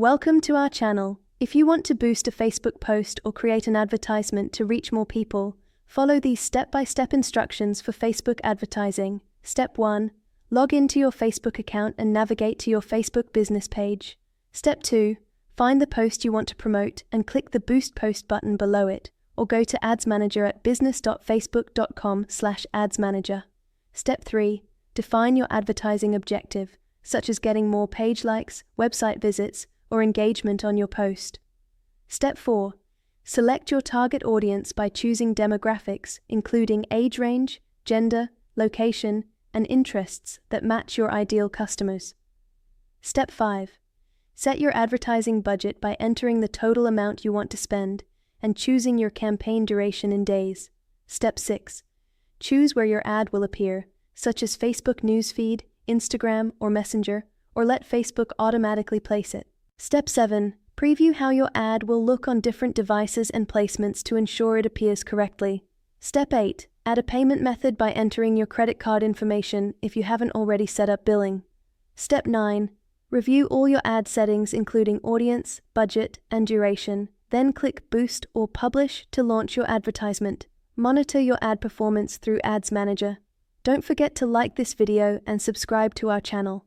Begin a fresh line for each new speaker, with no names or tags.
Welcome to our channel. If you want to boost a Facebook post or create an advertisement to reach more people, follow these step-by-step instructions for Facebook advertising. Step 1. Log into your Facebook account and navigate to your Facebook business page. Step 2. Find the post you want to promote and click the Boost Post button below it, or go to Ads Manager at business.facebook.com/adsmanager. Step 3. Define your advertising objective, such as getting more page likes, website visits, or engagement on your post. Step 4. Select your target audience by choosing demographics, including age range, gender, location, and interests that match your ideal customers. Step 5. Set your advertising budget by entering the total amount you want to spend and choosing your campaign duration in days. Step 6. Choose where your ad will appear, such as Facebook Newsfeed, Instagram, or Messenger, or let Facebook automatically place it. Step 7. Preview how your ad will look on different devices and placements to ensure it appears correctly. Step 8. Add a payment method by entering your credit card information if you haven't already set up billing. Step 9. Review all your ad settings including audience, budget, and duration. Then click Boost or Publish to launch your advertisement. Monitor your ad performance through Ads Manager. Don't forget to like this video and subscribe to our channel.